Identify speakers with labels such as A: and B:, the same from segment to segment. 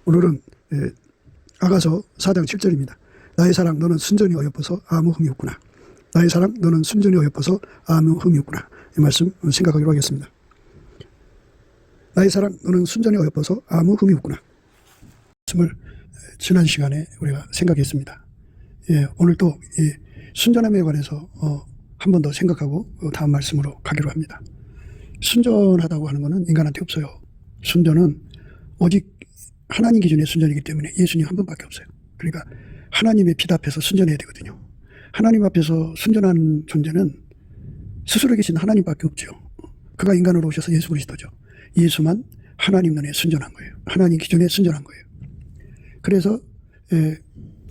A: 오늘은 아가서 4장 7절입니다. 나의 사랑 너는 순전히 어여뻐서 아무 흠이 없구나. 나의 사랑 너는 순전히 어여뻐서 아무 흠이 없구나. 이 말씀 생각하기로 하겠습니다. 나의 사랑 너는 순전히 어여뻐서 아무 흠이 없구나. 말씀을 지난 시간에 우리가 생각했습니다. 오늘 또 순전함에 관해서 한 번 더 생각하고 다음 말씀으로 가기로 합니다. 순전하다고 하는 것은 인간한테 없어요. 순전은 오직 하나님 기준의 순전이기 때문에 예수님 한 분밖에 없어요. 그러니까 하나님의 빛 앞에서 순전해야 되거든요. 하나님 앞에서 순전한 존재는 스스로 계신 하나님밖에 없죠. 그가 인간으로 오셔서 예수 그리스도죠. 예수만 하나님 눈에 순전한 거예요. 하나님 기준에 순전한 거예요. 그래서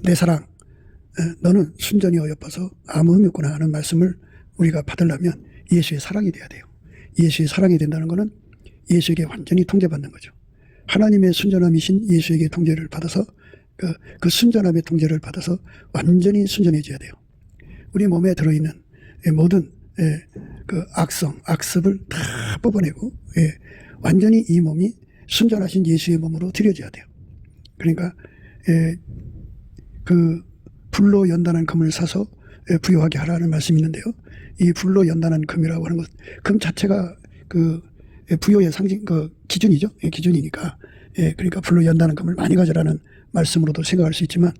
A: 내 사랑 너는 순전히 어여뻐서 아무 흠이 없구나 하는 말씀을 우리가 받으려면 예수의 사랑이 돼야 돼요. 예수의 사랑이 된다는 것은 예수에게 완전히 통제받는 거죠. 하나님의 순전함이신 예수에게 통제를 받아서 그 순전함의 통제를 받아서 완전히 순전해져야 돼요. 우리 몸에 들어있는 모든 그 악성, 악습을 다 뽑아내고 완전히 이 몸이 순전하신 예수의 몸으로 들여져야 돼요. 그러니까 그 불로 연단한 금을 사서 부요하게 하라는 말씀이 있는데요. 이 불로 연단한 금이라고 하는 것, 금 자체가 그 부요의 상징, 그 기준이죠. 기준이니까. 그러니까 불로 연단한 금을 많이 가져라는 말씀으로도 생각할 수 있지만,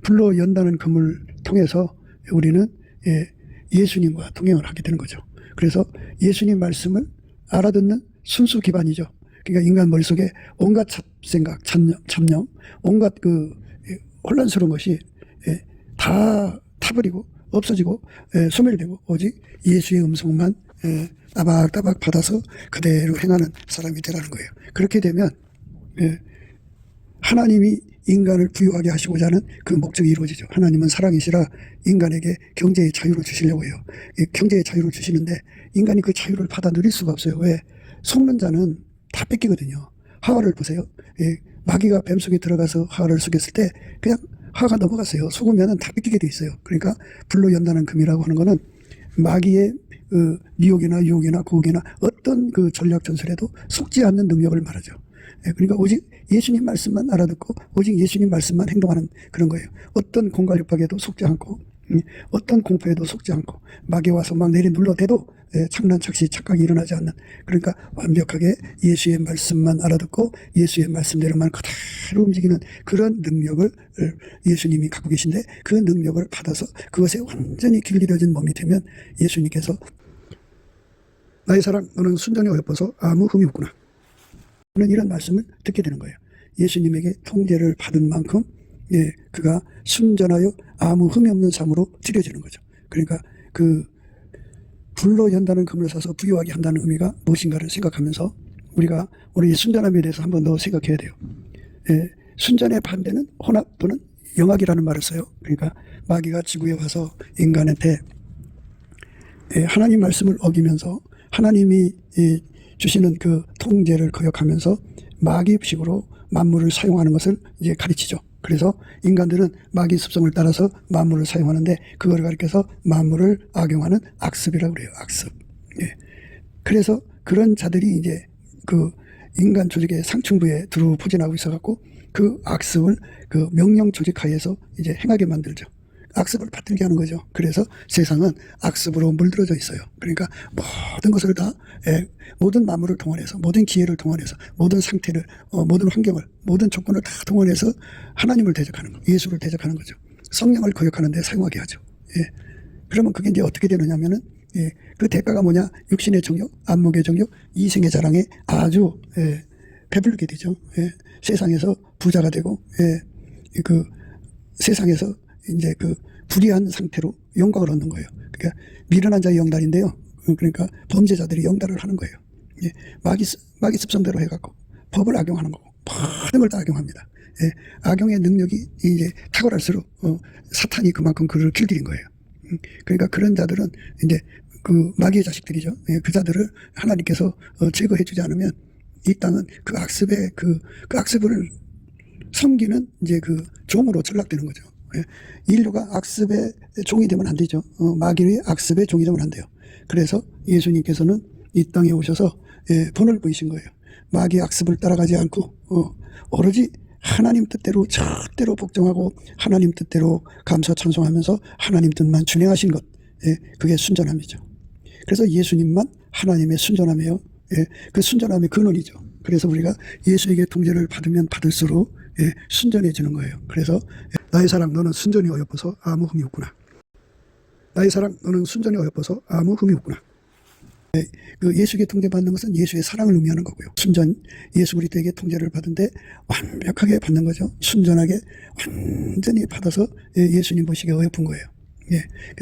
A: 불로 연단한 금을 통해서 우리는 예수님과 동행을 하게 되는 거죠. 그래서 예수님 말씀을 알아듣는 순수 기반이죠. 그러니까 인간 머릿속에 온갖 잡생각, 잡념, 온갖 그 혼란스러운 것이 다 타버리고 없어지고 소멸되고 오직 예수의 음성만 따박따박 받아서 그대로 행하는 사람이 되라는 거예요. 그렇게 되면 하나님이 인간을 부유하게 하시고자 하는 그 목적이 이루어지죠. 하나님은 사랑이시라 인간에게 경제의 자유를 주시려고 해요. 경제의 자유를 주시는데 인간이 그 자유를 받아 누릴 수가 없어요. 왜? 속는 자는 다 뺏기거든요. 하와를 보세요. 마귀가 뱀 속에 들어가서 하와를 속였을 때 그냥 하와가 넘어갔어요. 속으면 다 뺏기게 돼 있어요. 그러니까 불로 연단한 금이라고 하는 거는 마귀의 미혹이나 유혹이나 고혹이나 어떤 그 전략 전술에도 속지 않는 능력을 말하죠. 그러니까 오직 예수님 말씀만 알아듣고 오직 예수님 말씀만 행동하는 그런 거예요. 어떤 공갈 협박에도 속지 않고 어떤 공포에도 속지 않고 마귀 와서 막 내리 눌러대도 착란 착시 착각이 일어나지 않는, 그러니까 완벽하게 예수의 말씀만 알아듣고 예수의 말씀대로만 그대로 움직이는 그런 능력을 예수님이 갖고 계신데, 그 능력을 받아서 그것에 완전히 길들여진 몸이 되면 예수님께서 나의 사랑 너는 순전히 어여뻐서 아무 흠이 없구나 하는 이런 말씀을 듣게 되는 거예요. 예수님에게 통제를 받은 만큼 그가 순전하여 아무 흠이 없는 삶으로 들여지는 거죠. 그러니까 그 불로 연다는 금을 사서 부유하게 한다는 의미가 무엇인가를 생각하면서 우리가 우리 순전함에 대해서 한 번 더 생각해야 돼요. 순전의 반대는 혼합 또는 영악이라는 말을 써요. 그러니까 마귀가 지구에 와서 인간한테 하나님 말씀을 어기면서 하나님이 주시는 그 통제를 거역하면서 마귀식으로 만물을 사용하는 것을 이제 가르치죠. 그래서 인간들은 마귀 습성을 따라서 만물을 사용하는데 그걸 가리켜서 만물을 악용하는 악습이라고 그래요. 악습. 그래서 그런 자들이 이제 그 인간 조직의 상층부에 두루 포진하고 있어갖고 그 악습을 그 명령 조직 하에서 이제 행하게 만들죠. 악습을 받들게 하는 거죠. 그래서 세상은 악습으로 물들어져 있어요. 그러니까 모든 것을 다 모든 만물을 동원해서 모든 기회를 동원해서 모든 상태를 모든 환경을 모든 조건을 다 동원해서 하나님을 대적하는 거, 예수를 대적하는 거죠. 성령을 거역하는 데 사용하게 하죠. 그러면 그게 이제 어떻게 되느냐면은 그 대가가 뭐냐? 육신의 정욕, 안목의 정욕, 이생의 자랑에 아주 배부르게 되죠. 세상에서 부자가 되고 그 세상에서 이제 그 불의한 상태로 영광을 얻는 거예요. 그러니까 미련한 자의 영달인데요. 그러니까 범죄자들이 영달을 하는 거예요. 마귀 습성대로 해갖고 법을 악용하는 거고 모든 걸 다 악용합니다. 악용의 능력이 이제 탁월할수록 사탄이 그만큼 그를 길들인 거예요. 그러니까 그런 자들은 이제 그 마귀의 자식들이죠. 그 자들을 하나님께서 제거해주지 않으면 이 땅은 그 악습의 그 악습을 섬기는 이제 그 종으로 전락되는 거죠. 인류가 악습의 종이 되면 안 되죠. 마귀의 악습의 종이 되면 안 돼요. 그래서 예수님께서는 이 땅에 오셔서 본을 보이신 거예요. 마귀의 악습을 따라가지 않고 오로지 하나님 뜻대로 절대로 복종하고 하나님 뜻대로 감사 찬송하면서 하나님 뜻만 준행하신 것, 그게 순전함이죠. 그래서 예수님만 하나님의 순전함이에요. 그 순전함의 근원이죠. 그래서 우리가 예수에게 통제를 받으면 받을수록 순전해지는 거예요. 그래서 나의 사랑 너는 순전히 어여뻐서 아무 흠이 없구나. 나의 사랑 너는 순전히 어여뻐서 아무 흠이 없구나. 그 예수에게 통제받는 것은 예수의 사랑을 의미하는 거고요. 순전, 예수 그리스도에게 통제를 받은데 완벽하게 받는 거죠. 순전하게 완전히 받아서 예수님 보시기에 어여쁜 거예요.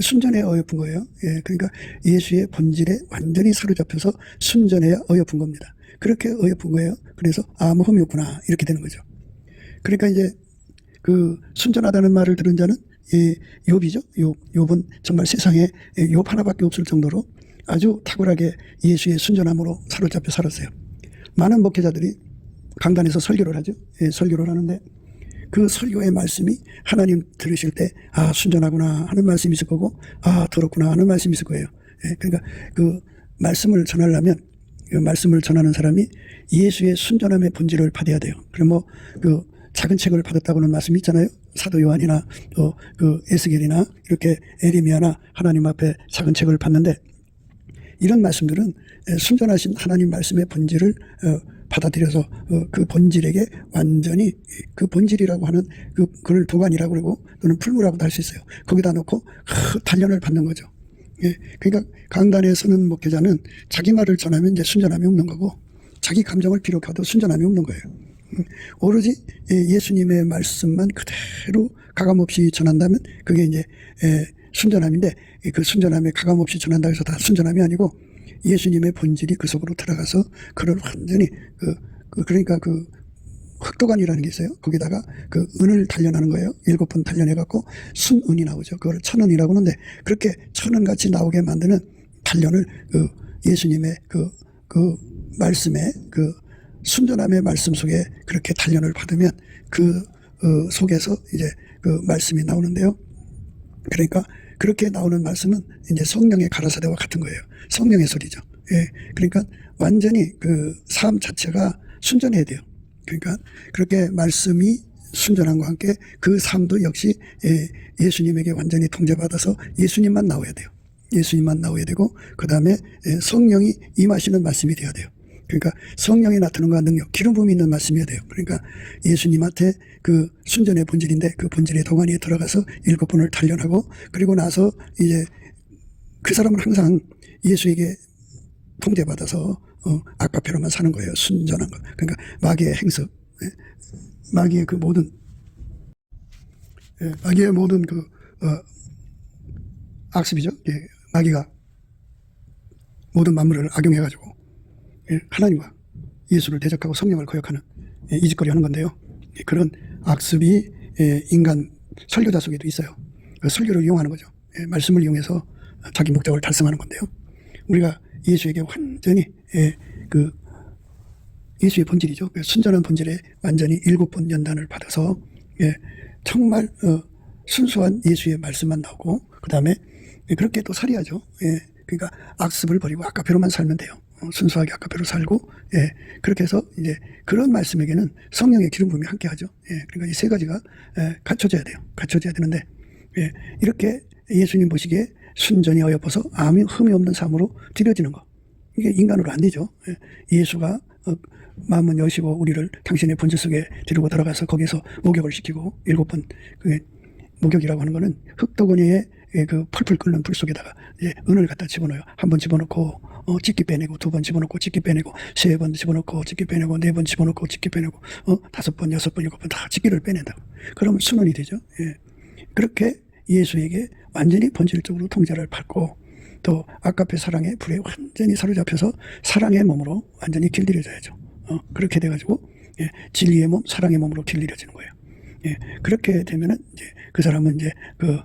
A: 순전해 어여쁜 거예요. 그러니까 예수의 본질에 완전히 사로잡혀서 순전해야 어여쁜 겁니다. 그렇게 어여쁜 거예요. 그래서 아무 흠이 없구나 이렇게 되는 거죠. 그러니까 이제 그 순전하다는 말을 들은 자는 욥이죠. 욥은 정말 세상에 욥 하나밖에 없을 정도로 아주 탁월하게 예수의 순전함으로 사로잡혀 살았어요. 많은 목회자들이 강단에서 설교를 하죠. 설교를 하는데 그 설교의 말씀이 하나님 들으실 때 아 순전하구나 하는 말씀이 있을 거고 아 더럽구나 하는 말씀이 있을 거예요. 그러니까 그 말씀을 전하려면 그 말씀을 전하는 사람이 예수의 순전함의 본질을 받아야 돼요. 그럼 뭐 그 작은 책을 받았다고는 말씀이 있잖아요. 사도 요한이나 또 그 에스겔이나 이렇게 에레미야나 하나님 앞에 작은 책을 받는데 이런 말씀들은 순전하신 하나님 말씀의 본질을 받아들여서 그 본질에게 완전히 그 본질이라고 하는 그걸 도관이라고 그러고 또는 풀무라고도 할 수 있어요. 거기다 놓고 단련을 받는 거죠. 그러니까 강단에 서는 목회자는 자기 말을 전하면 이제 순전함이 없는 거고 자기 감정을 비롯해도 순전함이 없는 거예요. 오로지 예수님의 말씀만 그대로 가감없이 전한다면 그게 이제 순전함인데 그 순전함에 가감없이 전한다고 해서 다 순전함이 아니고 예수님의 본질이 그 속으로 들어가서 그를 완전히 그러니까 그 흑도관이라는 게 있어요. 거기다가 그 은을 단련하는 거예요. 7번 단련해갖고 순은이 나오죠. 그걸 천은이라고 하는데 그렇게 천은같이 나오게 만드는 단련을 그 예수님의 그 말씀에 그 순전함의 말씀 속에 그렇게 단련을 받으면 그 속에서 이제 그 말씀이 나오는데요. 그러니까 그렇게 나오는 말씀은 이제 성령의 가라사대와 같은 거예요. 성령의 소리죠. 그러니까 완전히 그 삶 자체가 순전해야 돼요. 그러니까 그렇게 말씀이 순전함과 함께 그 삶도 역시 예수님에게 완전히 통제받아서 예수님만 나와야 돼요. 예수님만 나와야 되고 그 다음에 성령이 임하시는 말씀이 돼야 돼요. 그러니까 성령이 나타나는 것과 능력, 기름 부음이 있는 말씀이어야 돼요. 그러니까 예수님한테 그 순전의 본질인데 그 본질의 도가니에 들어가서 7번을 단련하고 그리고 나서 이제 그 사람은 항상 예수에게 통제받아서 아까페로만 사는 거예요. 순전한 거. 그러니까 마귀의 행석, 마귀의 그 모든 그 악습이죠. 마귀가 모든 만물을 악용해가지고 하나님과 예수를 대적하고 성령을 거역하는 이 짓거리 하는 건데요. 그런 악습이 인간 설교자 속에도 있어요. 그 설교를 이용하는 거죠. 말씀을 이용해서 자기 목적을 달성하는 건데요. 우리가 예수에게 완전히 그 예수의 본질이죠. 그 순전한 본질에 완전히 7번 연단을 받아서 정말 순수한 예수의 말씀만 나오고 그 다음에 그렇게 또 살아야죠. 그러니까 악습을 버리고 아까페로만 살면 돼요. 순수하게 아까페로 살고 그렇게 해서 이제 그런 말씀에게는 성령의 기름 부음이 함께하죠. 그러니까 이 세 가지가 갖춰져야 돼요. 갖춰져야 되는데 이렇게 예수님 보시기에 순전히 어여뻐서 아무 흠이 없는 삶으로 드려지는 거 이게 인간으로 안 되죠. 예수가 마음은 여시고 우리를 당신의 본질 속에 데리고 들어가서 거기서 목욕을 시키고 7번 그 목욕이라고 하는 거는 흙도건이의 그 펄펄 끓는 불 속에다가 이제 은을 갖다 집어넣어요. 한 번 집어넣고 찢기 빼내고 2번 집어넣고 찢기 빼내고 3번 집어넣고 찢기 빼내고 4번 집어넣고 찢기 빼내고 5번, 6번, 7번 다 찢기를 빼낸다고. 그러면 순원이 되죠. 그렇게 예수에게 완전히 본질적으로 통제를 받고 또 아까페 사랑의 불에 완전히 사로잡혀서 사랑의 몸으로 완전히 길들여져야죠. 그렇게 돼가지고 진리의 몸, 사랑의 몸으로 길들여지는 거예요. 그렇게 되면은 이제 그 사람은 이제 그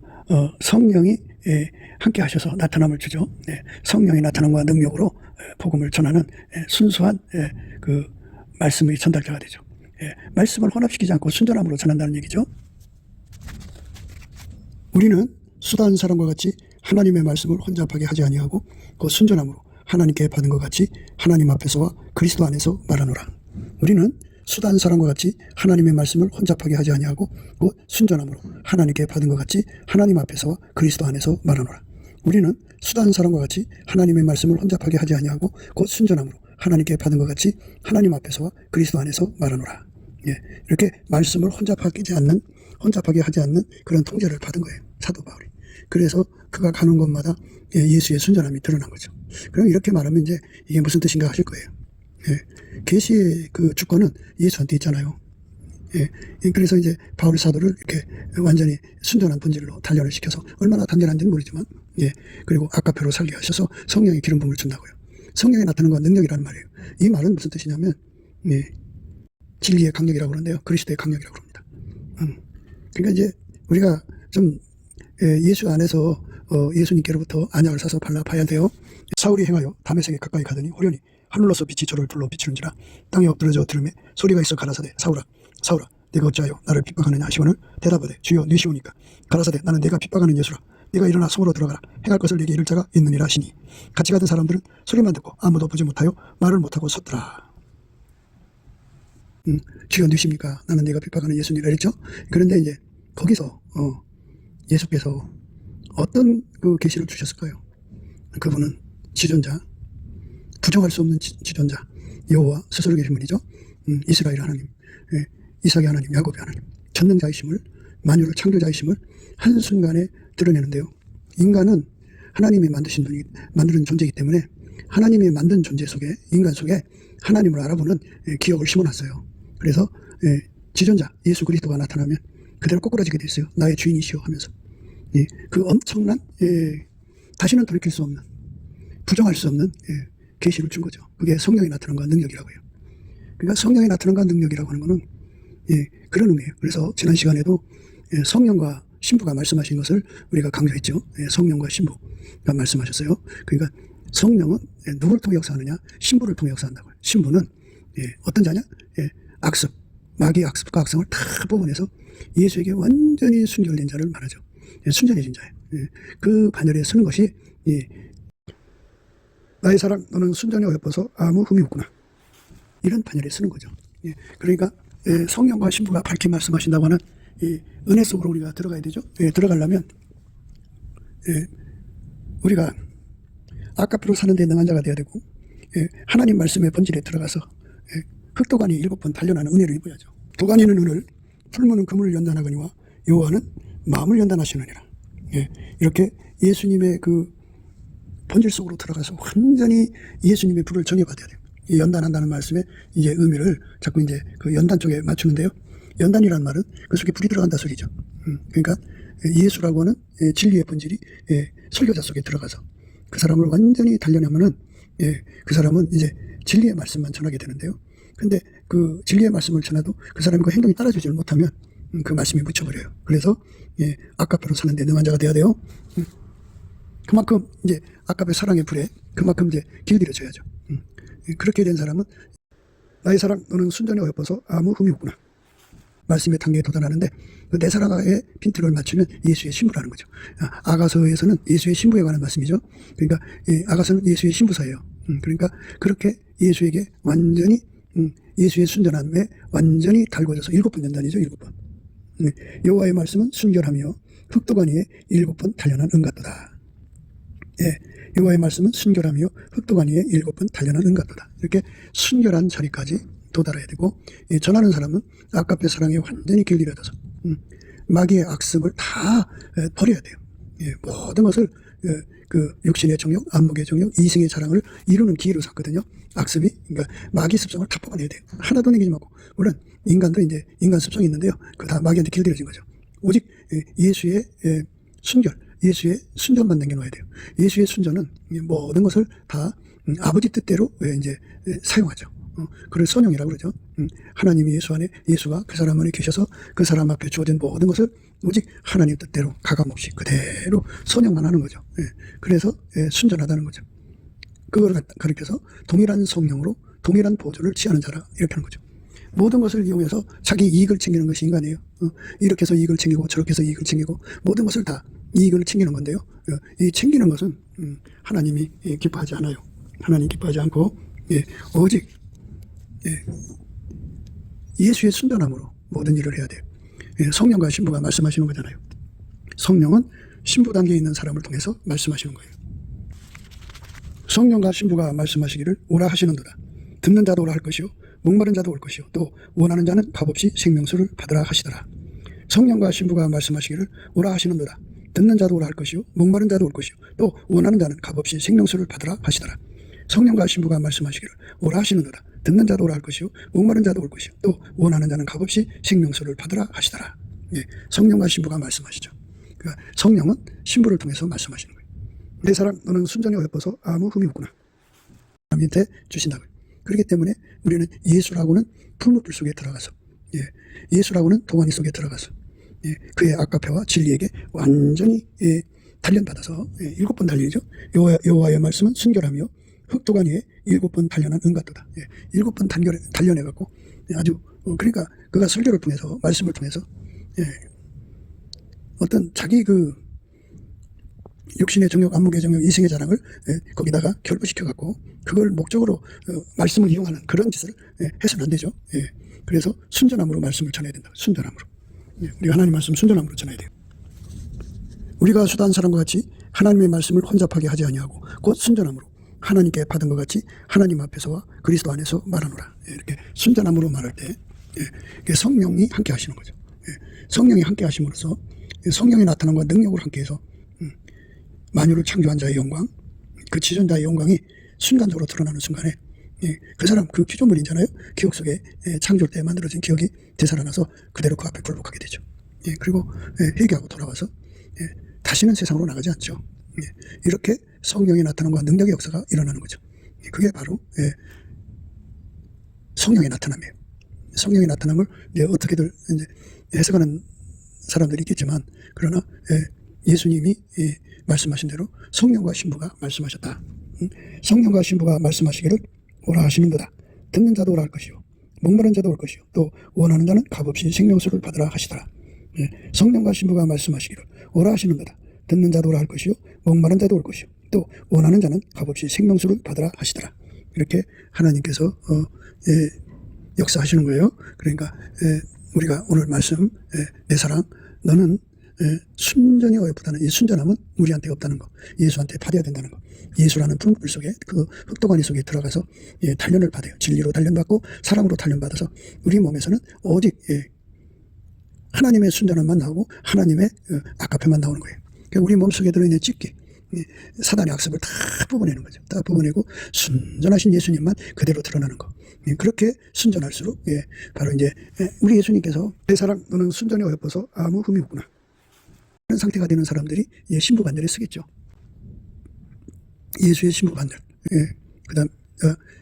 A: 성령이 함께 하셔서 나타남을 주죠. 성령이 나타남과 능력으로 복음을 전하는 순수한 그 말씀의 전달자가 되죠. 말씀을 혼합시키지 않고 순전함으로 전한다는 얘기죠. 우리는 수다한 사람과 같이 하나님의 말씀을 혼잡하게 하지 아니하고 그 순전함으로 하나님께 받은 것 같이 하나님 앞에서와 그리스도 안에서 말하노라. 우리는 수단사람과 같이 하나님의 말씀을 혼잡하게 하지 아니하고 곧 순전함으로 하나님께 받은 것 같이 하나님 앞에서와 그리스도 안에서 말하노라. 우리는 수단사람과 같이 하나님의 말씀을 혼잡하게 하지 아니하고 곧 순전함으로 하나님께 받은 것 같이 하나님 앞에서와 그리스도 안에서 말하노라. 예, 이렇게 말씀을 혼잡하게 하지 않는 그런 통제를 받은 거예요, 사도 바울이. 그래서 그가 가는 곳마다 예수의 순전함이 드러난 거죠. 그럼 이렇게 말하면 이제 이게 무슨 뜻인가 하실 거예요. 예, 계시의 그 주권은 예수한테 있잖아요. 예, 그래서 이제 바울 사도를 이렇게 완전히 순전한 본질로 단련을 시켜서 얼마나 단련한지는 모르지만, 예, 그리고 아까표로 살게 하셔서 성령의 기름 부음을 준다고요. 성령이 나타나는 건 능력이라는 말이에요. 이 말은 무슨 뜻이냐면, 예, 진리의 강력이라고 그러는데요, 그리스도의 강력이라고 합니다. 그러니까 이제 우리가 좀 예수 안에서 예수님께로부터 안약을 사서 발라봐야 돼요. 사울이 행하여 다메섹에 가까이 가더니 호련히 하늘로서 빛이 저를 둘러 비추는지라 땅에 엎드러져 들음에 소리가 있어 가라사대 사울아 사울아 네가 어찌하여 나를 핍박하느냐 하시오늘 대답하되 주여 네시오니까 가라사대 나는 네가 핍박하는 예수라 네가 일어나 성으로 들어가라 행할 것을 네게 이를 자가 있느니라 하시니 같이 가던 사람들은 소리만 듣고 아무도 보지 못하여 말을 못하고 섰더라. 주여 누십니까? 나는 네가 핍박하는 예수니라 그랬죠. 그런데 이제 거기서 예수께서 어떤 그 계시를 주셨을까요? 그분은 지존자, 부정할 수 없는 지존자, 여호와 스스로 계신 분이죠. 이스라엘 하나님, 이삭의 하나님, 야곱의 하나님, 전능자이심을, 만유를 창조자이심을 한순간에 드러내는데요. 인간은 하나님이 만드는 존재이기 때문에 하나님이 만든 존재 속에, 인간 속에 하나님을 알아보는 기억을 심어놨어요. 그래서 지존자 예수 그리스도가 나타나면 그대로 꼬꾸라지게 돼 있어요. 나의 주인이시오 하면서. 그 엄청난 다시는 돌이킬 수 없는, 부정할 수 없는 계시를 준 거죠. 그게 성령이 나타난과 능력이라고 해요. 그러니까 성령이 나타난과 능력이라고 하는 거는 그런 의미예요. 그래서 지난 시간에도 성령과 신부가 말씀하신 것을 우리가 강조했죠. 성령과 신부가 말씀하셨어요. 그러니까 성령은 누구를 통해 역사하느냐? 신부를 통해 역사한다고요. 신부는 어떤 자냐? 악습, 마귀의 악습과 악성을 다 뽑아내서 예수에게 완전히 순결된 자를 말하죠. 순전해진 자예요. 그 반열에 서는 것이 나의 사랑 너는 순전히 어여뻐서 아무 흠이 없구나. 이런 반열에 서는 거죠. 그러니까 성령과 신부가 밝히 말씀하신다고 하는 은혜 속으로 우리가 들어가야 되죠. 들어가려면 우리가 아까표로 사는 데 능한 자가 되어야 되고 하나님 말씀의 본질에 들어가서 흑도관이 7번 단련하는 은혜를 입어야죠. 도관이는 은을, 풀무는 금을 연단하거니와 여호와는 마음을 연단하시느니라. 이렇게 예수님의 그 본질 속으로 들어가서 완전히 예수님의 불을 정해받아야 돼요. 이 연단한다는 말씀의 이제 의미를 자꾸 이제 그 연단 쪽에 맞추는데요. 연단이라는 말은 그 속에 불이 들어간다 소리죠. 그러니까 예수라고 하는 진리의 본질이 설교자 속에 들어가서 그 사람을 완전히 단련하면은 그 사람은 이제 진리의 말씀만 전하게 되는데요. 근데 그 진리의 말씀을 전해도 그 사람이 그 행동이 따라주지 못하면 그 말씀이 묻혀버려요. 그래서 아까표로 사는데 능한 자가 돼야 돼요. 그만큼 이제 아까표 사랑의 불에 그만큼 이제 길들여져야죠. 그렇게 된 사람은 나의 사랑 너는 순전히 어여뻐서 아무 흠이 없구나. 말씀의 단계에 도달하는데 그 내 사랑의 핀트를 맞추면 예수의 신부라는 거죠. 아가서에서는 예수의 신부에 관한 말씀이죠. 그러니까 아가서는 예수의 신부사예요. 그러니까 그렇게 예수에게 완전히 예수의 순전함에 완전히 달궈져서 7번 연단이죠. 7번. 여호와의 말씀은 순결하며 흑도관 위에 7번 단련한 은같도다. 여호와의 말씀은 순결하며 흑도관 위에 7번 단련한 은같도다. 이렇게 순결한 자리까지 도달해야 되고 전하는 사람은 아까의 사랑에 완전히 길들여져서 마귀의 악습을 다 버려야 돼요. 모든 것을 그 육신의 정욕, 안목의 정욕, 이승의 자랑을 이루는 기회로 삼거든요. 악습이, 그러니까 마귀 습성을 다 뽑아내야 돼요. 하나도 내기지 말고. 물론 인간도 이제 인간 습성이 있는데요. 그 다 마귀한테 길들여진 거죠. 오직 예수의 순결, 예수의 순전만 남겨놓아야 돼요. 예수의 순전은 모든 것을 다 아버지 뜻대로 이제 사용하죠. 그를 선용이라고 그러죠. 하나님이 예수 안에, 예수가 그 사람 안에 계셔서 그 사람 앞에 주어진 모든 것을 오직 하나님 뜻대로 가감없이 그대로 선용만 하는 거죠. 그래서 순전하다는 거죠. 그걸 가리켜서 동일한 성령으로 동일한 보존을 취하는 자라 이렇게 하는 거죠. 모든 것을 이용해서 자기 이익을 챙기는 것이 인간이에요. 이렇게 해서 이익을 챙기고 저렇게 해서 이익을 챙기고 모든 것을 다 이익을 챙기는 건데요. 이 챙기는 것은 하나님이 기뻐하지 않아요. 하나님 기뻐하지 않고 오직 예수의 순전함으로 모든 일을 해야 돼요. 예, 성령과 신부가 말씀하시는 거잖아요. 성령은 신부 단계에 있는 사람을 통해서 말씀하시는 거예요. 성령과 신부가 말씀하시기를 오라 하시는도다. 듣는 자도 오라 할 것이요 목마른 자도 올 것이요 또 원하는 자는 값없이 생명수를 받으라 하시더라. 성령과 신부가 말씀하시기를 오라 하시는도다. 듣는 자도 오라 할 것이요 목마른 자도 올 것이요 또 원하는 자는 값없이 생명수를 받으라 하시더라. 성령과 신부가 말씀하시기를 오라 하시는도다. 듣는 자도 오라 할 것이요 목마른 자도 올 것이요 또 원하는 자는 값없이 생명수를 받으라 하시더라. 예, 성령과 신부가 말씀하시죠. 그러니까 성령은 신부를 통해서 말씀하시는 거예요. 내 사랑 너는 순전히 어여뻐서 아무 흠이 없구나. 남한테 주신다고요. 그렇기 때문에 우리는 예수라고는 풀무불 속에 들어가서 예수라고는 동안이 속에 들어가서 그의 아까페와 진리에게 완전히 단련받아서 7번 단련이죠. 여호와의 말씀은 순결하며 흑도간 위에 7번 단련한 은같도다. 7번 단련해갖고 아주 그러니까 그가 설교를 통해서 말씀을 통해서 어떤 자기 그 육신의 정욕, 안목의 정욕, 이생의 자랑을 거기다가 결부시켜갖고 그걸 목적으로 말씀을 이용하는 그런 짓을 해서는 안 되죠. 그래서 순전함으로 말씀을 전해야 된다. 순전함으로. 우리가 하나님 말씀 순전함으로 전해야 돼요. 우리가 수단 사람과 같이 하나님의 말씀을 혼잡하게 하지 아니하고 곧 순전함으로 하나님께 받은 것 같이 하나님 앞에서와 그리스도 안에서 말하노라. 이렇게 순전함으로 말할 때 성령이 함께 하시는 거죠. 성령이 함께 하심으로써 성령이 나타남과 능력으로 함께해서 만유를 창조한 자의 영광, 그 지존자의 영광이 순간적으로 드러나는 순간에 그 사람 그 피조물이잖아요. 기억 속에 창조할 때 만들어진 기억이 되살아나서 그대로 그 앞에 굴복하게 되죠. 그리고 회개하고 돌아와서 다시는 세상으로 나가지 않죠. 이렇게 성령이 나타남과 능력의 역사가 일어나는 거죠. 그게 바로 성령의 나타남이에요. 성령의 나타남을 이제 어떻게들 이제 해석하는 사람들이 있겠지만 그러나 예수님이 말씀하신 대로 성령과 신부가 말씀하셨다. 성령과 신부가 말씀하시기를 오라 하시는도다. 듣는 자도 오라 할 것이요 목마른 자도 올 것이요 또 원하는 자는 값없이 생명수를 받으라 하시더라. 성령과 신부가 말씀하시기를 오라 하시는도다. 듣는 자도 오라 할 것이요 목마른 자도 올 것이요 또 원하는 자는 값없이 생명수를 받으라 하시더라. 이렇게 하나님께서 역사하시는 거예요. 그러니까 우리가 오늘 말씀 내 사랑 너는 순전히 어여쁘다는 이 순전함은 우리한테 없다는 거, 예수한테 받아야 된다는 거. 예수라는 풀무불 속에 그 흑도가니 속에 들어가서 단련을 받아요. 진리로 단련받고 사랑으로 단련받아서 우리 몸에서는 오직 하나님의 순전함만 나오고 하나님의 아까페만 나오는 거예요. 그러니까 우리 몸속에 들어있는 찢기, 사단의 악습을 다 뽑아내는 거죠. 다 뽑아내고 순전하신 예수님만 그대로 드러나는 거. 그렇게 순전할수록 바로 이제 우리 예수님께서 내 사랑 너는 순전히 어여뻐서 아무 흠이 없구나. 그런 상태가 되는 사람들이 신부 반절에 쓰겠죠. 예수의 신부 반절. 그 다음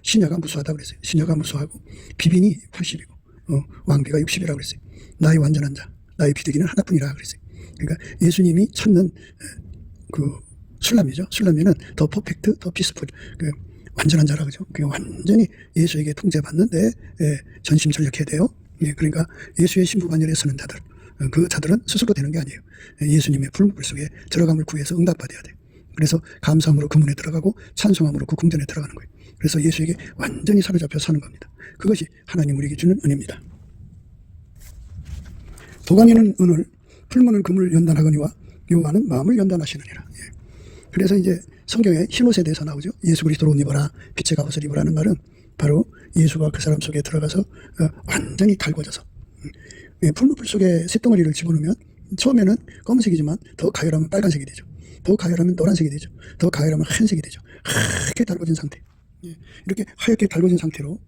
A: 시녀가 무수하다고 그랬어요. 시녀가 무수하고 비빈이 80이고 왕비가 60이라고 그랬어요. 나의 완전한 자, 나의 비둘기는 하나뿐이라 그랬어요. 그러니까 예수님이 찾는 그 술람이죠. 술람이는 더 퍼펙트, 더 피스풀, 그 완전한 자라 그죠. 그 완전히 예수에게 통제받는데 전심전력해야 돼요. 그러니까 예수의 신부 반열에 서는 자들, 그 자들은 스스로 되는 게 아니에요. 예수님의 풀무불 속에 들어감을 구해서 응답받아야 돼요. 그래서 감사함으로 그 문에 들어가고 찬송함으로 그 궁전에 들어가는 거예요. 그래서 예수에게 완전히 사로잡혀 사는 겁니다. 그것이 하나님 우리에게 주는 은혜입니다. 도가니는 은을, 풀무는 금을 연단하거니와 여호와는 마음을 연단하시느니라. 그래서 이제 성경에 흰옷에 대해서 나오죠. 예수 그리스도로 옷 입어라, 빛의 갑옷을 입으라는 말은 바로 예수가 그 사람 속에 들어가서 완전히 달궈져서 풀무불 속에 쇳덩어리를 집어넣으면 처음에는 검은색이지만 더 가열하면 빨간색이 되죠. 더 가열하면 노란색이 되죠. 더 가열하면 하얀색이 되죠. 하얗게 달궈진 상태. 이렇게 하얗게 달궈진 상태로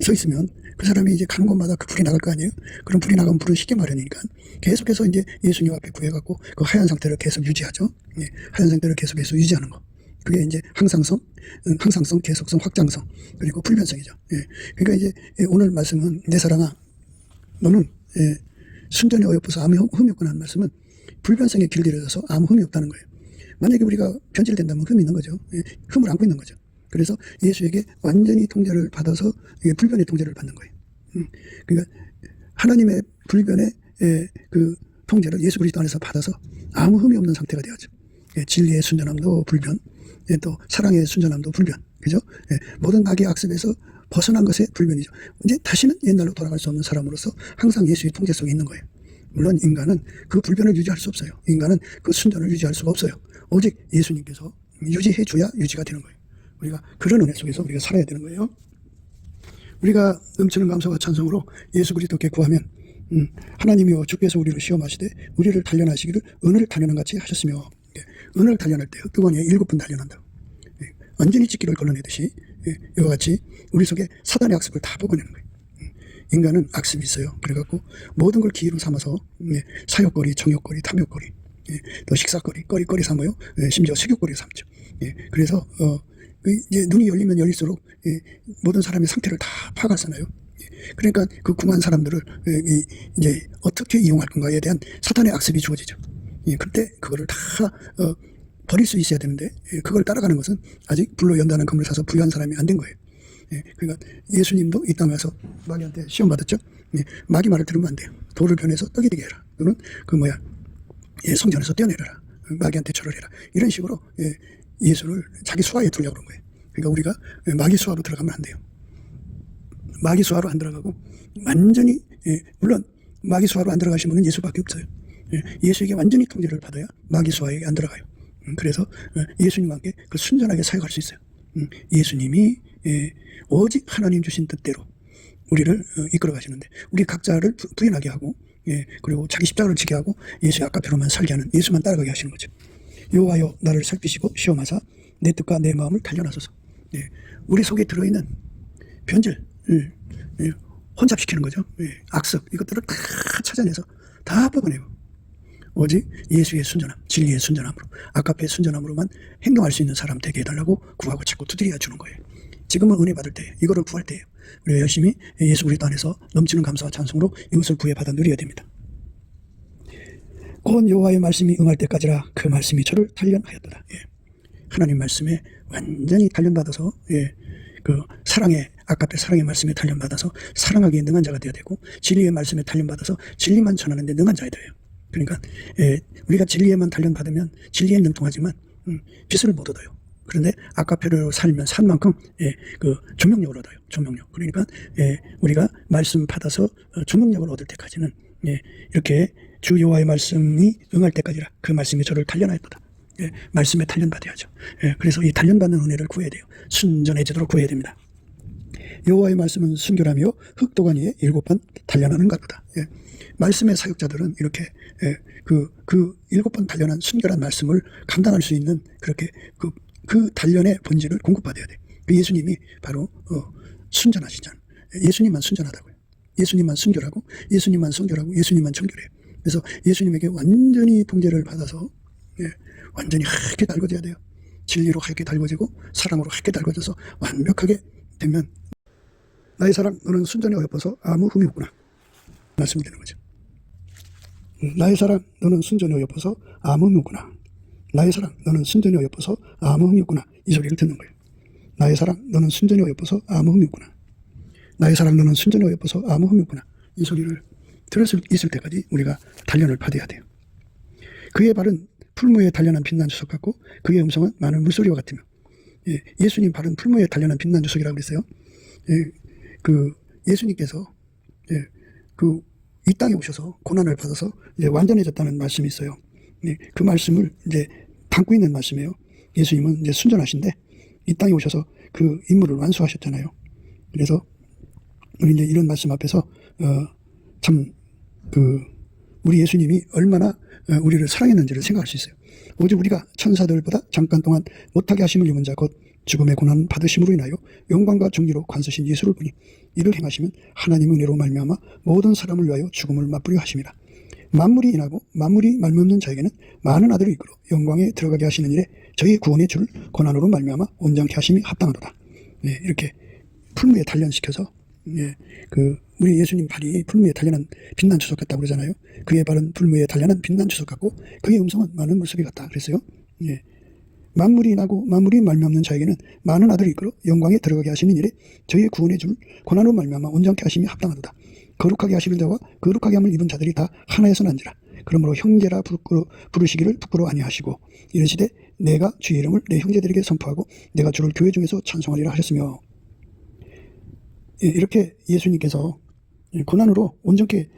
A: 서 있으면 그 사람이 이제 가는 곳마다 그 불이 나갈 거 아니에요? 그럼 불이 나가면 불은 식기 마련이니까 계속해서 이제 예수님 앞에 구해갖고 그 하얀 상태를 계속 유지하죠. 하얀 상태를 계속해서 유지하는 거. 그게 이제 항상성, 계속성, 확장성, 그리고 불변성이죠. 그러니까 이제 오늘 말씀은 내 사랑아, 너는 순전히 어여뻐서 아무 흠이 없구나 하는 말씀은 불변성에 길들여져서 아무 흠이 없다는 거예요. 만약에 우리가 변질된다면 흠이 있는 거죠. 흠을 안고 있는 거죠. 그래서 예수에게 완전히 통제를 받아서 불변의 통제를 받는 거예요. 그러니까 하나님의 불변의 그 통제를 예수 그리스도 안에서 받아서 아무 흠이 없는 상태가 되어죠. 진리의 순전함도 불변, 또 사랑의 순전함도 불변, 그죠? 모든 악의 악습에서 벗어난 것의 불변이죠. 이제 다시는 옛날로 돌아갈 수 없는 사람으로서 항상 예수의 통제 속에 있는 거예요. 물론 인간은 그 불변을 유지할 수 없어요. 인간은 그 순전을 유지할 수가 없어요. 오직 예수님께서 유지해 줘야 유지가 되는 거예요. 우리가 그런 은혜 속에서 우리가 살아야 되는 거예요. 우리가 넘치는 감사와 찬송으로 예수 그리스도께 구하면 하나님이여 주께서 우리를 시험하시되 우리를 단련하시기를 은을 단련한 같이 하셨으며, 은을 단련할 때 흑두관에 7번 단련한다고. 완전히 찢기를 걸러내듯이 이와 같이 우리 속에 사단의 악습을 다 뽑아내는 거예요. 인간은 악습이 있어요. 그래갖고 모든 걸 기회로 삼아서 사욕거리, 정욕거리, 탐욕거리, 또 식사거리, 거리거리 삼아요. 심지어 식욕거리 삼죠. 그래서 이제 눈이 열리면 열릴수록 모든 사람의 상태를 다 파악하잖아요. 그러니까 그 궁한 사람들을 이제 어떻게 이용할 건가에 대한 사탄의 악습이 주어지죠. 그때 그거를 다 버릴 수 있어야 되는데 그걸 따라가는 것은 아직 불로 연다는 검을 사서 부유한 사람이 안 된 거예요. 그러니까 예수님도 이 땅에 와서 마귀한테 시험 받았죠. 마귀 말을 들으면 안 돼요. 돌을 변해서 떡이 되게 해라. 또는 성전에서 떼어내려라. 마귀한테 절을 해라. 이런 식으로 예수를 자기 수하에 두려고 그런 거예요. 그러니까 우리가 마귀 수하로 들어가면 안 돼요. 마귀 수하로 안 들어가고 완전히 물론 마귀 수하로 안 들어가신 분은 예수밖에 없어요. 예수에게 완전히 통제를 받아야 마귀 수하에 안 들어가요. 그래서 예수님과 함께 그 순전하게 사역할 수 있어요. 예수님이 오직 하나님 주신 뜻대로 우리를 이끌어 가시는데 우리 각자를 부인하게 하고 그리고 자기 십자가를 지게 하고 예수의 아까페로만 살게 하는 예수만 따라가게 하시는 거죠. 여호와여 나를 살피시고 시험하사 내 뜻과 내 마음을 단련하소서. 우리 속에 들어있는 변질 혼잡시키는 거죠. 악습 이것들을 다 찾아내서 다 뽑아내고 오직 예수의 순전함, 진리의 순전함으로 아까페의 순전함으로만 행동할 수 있는 사람 되게 해달라고 구하고 자꾸 두드려 주는 거예요. 지금은 은혜 받을 때, 이거를 구할 때예요. 우리가 열심히 예수 그리스도 안에서 넘치는 감사와 찬송으로 이것을 구해 받아 누려야 됩니다. 곧 여호와의 말씀이 응할 때까지라 그 말씀이 저를 단련하였도다. 하나님 말씀에 완전히 단련받아서 그 사랑의 아까페 사랑의 말씀에 단련받아서 사랑하기에 능한 자가 되어야 되고 진리의 말씀에 단련받아서 진리만 전하는 데 능한 자가 돼요. 그러니까 우리가 진리에만 단련받으면 진리에 능통하지만 빛을 못 얻어요. 그런데 아까페로 살면 산 만큼 그 조명력을 얻어요. 조명력. 그러니까 우리가 말씀 받아서 조명력을 얻을 때까지는 이렇게 주 여호와의 말씀이 응할 때까지라 그 말씀이 저를 단련하였도다. 말씀에 단련받아야죠. 그래서 이 단련받는 은혜를 구해야 돼요. 순전해지도록 구해야 됩니다. 여호와의 말씀은 순결하며 흑도가니에 7번 단련하는가 보다. 말씀의 사역자들은 이렇게 그 7번 단련한 순결한 말씀을 감당할 수 있는 그렇게 그 단련의 본질을 공급받아야 돼. 그 예수님이 바로 순전하시잖아. 예수님만 순전하다고요. 예수님만 순결하고 예수님만 순결하고 예수님만 정결해요. 그래서 예수님에게 완전히 통제를 받아서 완전히 하얗게 달궈져야 돼요. 진리로 하얗게 달궈지고 사랑으로 하얗게 달궈져서 완벽하게 되면 나의 사랑 너는 순전히 어여뻐서 아무 흠이 없구나 말씀이 되는 거죠. 나의 사랑 너는 순전히 어여뻐서 아무 흠이 없구나. 나의 사랑 너는 순전히 어여뻐서 아무 흠이 없구나. 이 소리를 듣는 거예요. 나의 사랑 너는 순전히 어여뻐서 아무 흠이 없구나. 나의 사랑 너는 순전히 어여뻐서 아무 흠이 없구나. 이 소리를 들을 수 있을 때까지 우리가 단련을 받아야 돼요. 그의 발은 풀무에 단련한 빛난 주석 같고 그의 음성은 많은 물소리와 같으며 예수님 발은 풀무에 단련한 빛난 주석이라고 그랬어요. 그 예수님께서 이 땅에 오셔서 고난을 받아서 이제 완전해졌다는 말씀이 있어요. 그 말씀을 이제 담고 있는 말씀이에요. 예수님은 이제 순전하신데 이 땅에 오셔서 그 임무를 완수하셨잖아요. 그래서 우리 이제 이런 말씀 앞에서 우리 예수님이 얼마나 우리를 사랑했는지를 생각할 수 있어요. 오직 우리가 천사들보다 잠깐 동안 못하게 하심을 입은 자 곧 죽음의 고난 받으심으로 인하여 영광과 정리로 관서신 예수를 보니 이를 행하시면 하나님의 은혜로 말미암아 모든 사람을 위하여 죽음을 맛보려 하심이라. 만물이 인하고 만물이 말미암는 자에게는 많은 아들을 이끌어 영광에 들어가게 하시는 일에 저희 구원의 줄 고난으로 말미암아 온전케 하심이 합당하도다. 이렇게 풀무에 단련시켜서 우리 예수님 발이 풀무에 단련한 빛난 주석 같다고 그러잖아요. 그의 발은 풀무에 단련한 빛난 주석 같고 그의 음성은 많은 물소리 같다 그랬어요. 만물이 나고 만물이 말미암는 자에게는 많은 아들을 이끌어 영광에 들어가게 하시는 일에 저희의 구원의 줄 고난으로 말미암아 온전케 하심이 합당하도다. 거룩하게 하시는 자와 거룩하게 함을 입은 자들이 다 하나에서 난지라. 그러므로 형제라 부르시기를 부끄러워 아니하시고 이르시되 내가 주의 이름을 내 형제들에게 선포하고 내가 주를 교회 중에서 찬송하리라 하셨으며 이렇게 예수님께서 고난으로 온전케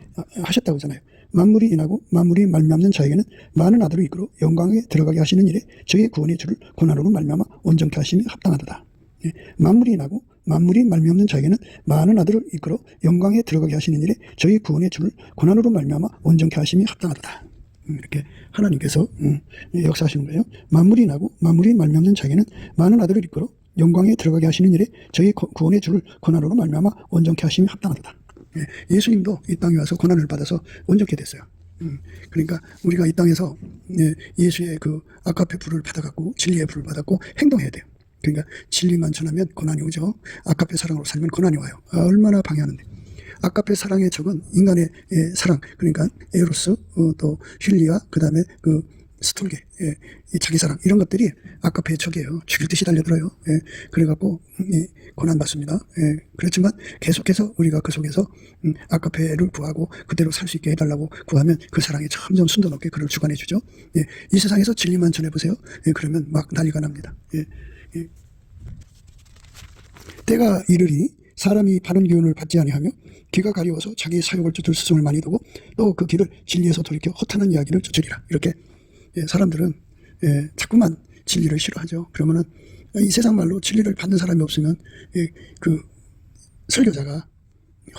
A: 하셨다고 하잖아요. 만물이 인하고 만물이 말미암는 자에게는 많은 아들을 이끌어 영광에 들어가게 하시는 일에 저희의 구원의 주를 고난으로 말미암아 온전케 하심이 합당하도다. 만물이 인하고 만물이 말미암는 자에게는 많은 아들을 이끌어 영광에 들어가게 하시는 일에 저희 구원의 주를 고난으로 말미암아 온전케 하심이 합당하도다. 이렇게 하나님께서 역사하시는 거예요. 만물이 나고 만물이 말미암는 자에게는 많은 아들을 이끌어 영광에 들어가게 하시는 일에 저희 구원의 주를 고난으로 말미암아 온전케 하심이 합당하도다. 예수님도 이 땅에 와서 고난을 받아서 온전케 됐어요. 그러니까 우리가 이 땅에서 예수의 그 아가페 불을 받아갖고 진리의 불을 받았고 행동해야 돼요. 그러니까 진리만 전하면 고난이 오죠. 아가페 사랑으로 살면 고난이 와요. 얼마나 방해하는데. 아가페 사랑의 적은 인간의 사랑, 그러니까 에로스, 또 힐리아, 그 다음에 그 스톨게, 자기 사랑, 이런 것들이 아가페의 적이에요. 죽일 듯이 달려들어요. 그래갖고 고난 받습니다. 그렇지만 계속해서 우리가 그 속에서 아가페를 구하고 그대로 살 수 있게 해달라고 구하면 그 사랑이 점점 순도 높게 그를 주관해 주죠. 이 세상에서 진리만 전해보세요. 그러면 막 난리가 납니다. 때가 이르리 사람이 바른 교훈을 받지 아니하며 귀가 가리워서 자기 사욕을 쫓을 스승을 많이 두고 또 그 길을 진리에서 돌이켜 허탄한 이야기를 쫓으리라. 이렇게 사람들은 자꾸만 진리를 싫어하죠. 그러면은 이 세상 말로 진리를 받는 사람이 없으면 그 설교자가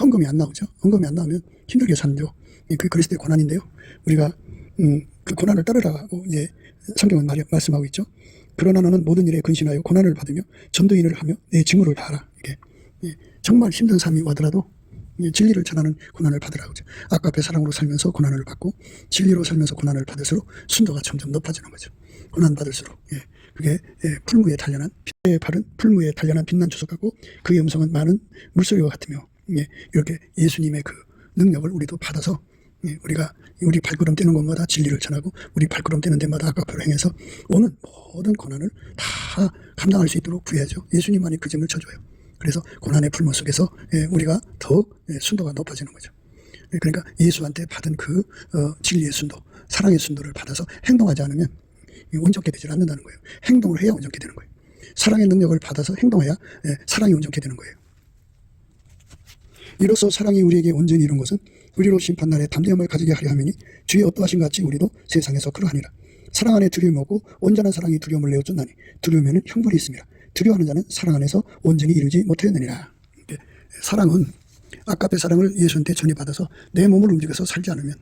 A: 헌금이 안 나오죠. 헌금이 안 나오면 힘들게 사는죠. 그 그리스도의 고난인데요. 우리가 그 고난을 따르라고 성경은 말씀하고 있죠. 그러나 너는 모든 일에 근신하여 고난을 받으며 전도인을 하며 내 직무를 다하라. 이게 정말 힘든 삶이 와더라도 진리를 전하는 고난을 받으라고 하죠. 아가페 사랑으로 살면서 고난을 받고 진리로 살면서 고난을 받을수록 순도가 점점 높아지는 거죠. 고난 받을수록 그게 풀무에 단련한 빛에 바른 풀무에 단련한 빛난 주석 같고 그의 음성은 많은 물소리와 같으며 이렇게 예수님의 그 능력을 우리도 받아서 우리가 우리 발걸음 떼는 곳마다 진리를 전하고 우리 발걸음 떼는 데마다 아가페로 행해서 오는 모든 고난을 다 감당할 수 있도록 구해야죠. 예수님만이 그 점을 쳐줘요. 그래서 고난의 풀무 속에서 우리가 더욱 순도가 높아지는 거죠. 그러니까 예수한테 받은 그 진리의 순도, 사랑의 순도를 받아서 행동하지 않으면 온전케 되지 않는다는 거예요. 행동을 해야 온전케 되는 거예요. 사랑의 능력을 받아서 행동해야 사랑이 온전케 되는 거예요. 이로써 사랑이 우리에게 온전히 이룬 것은 우리로 심판날에 담대함을 가지게 하려 함이니 주의 어떠하신 같이 우리도 세상에서 그러하니라. 사랑 안에 두려움이 없고 온전한 사랑이 두려움을 내어쫓나니 두려움에는 형벌이 있습니다. 두려워하는 자는 사랑 안에서 온전히 이루지 못하였느니라. 사랑은 아가페 사랑을 예수한테 전이받아서 내 몸을 움직여서 살지 않으면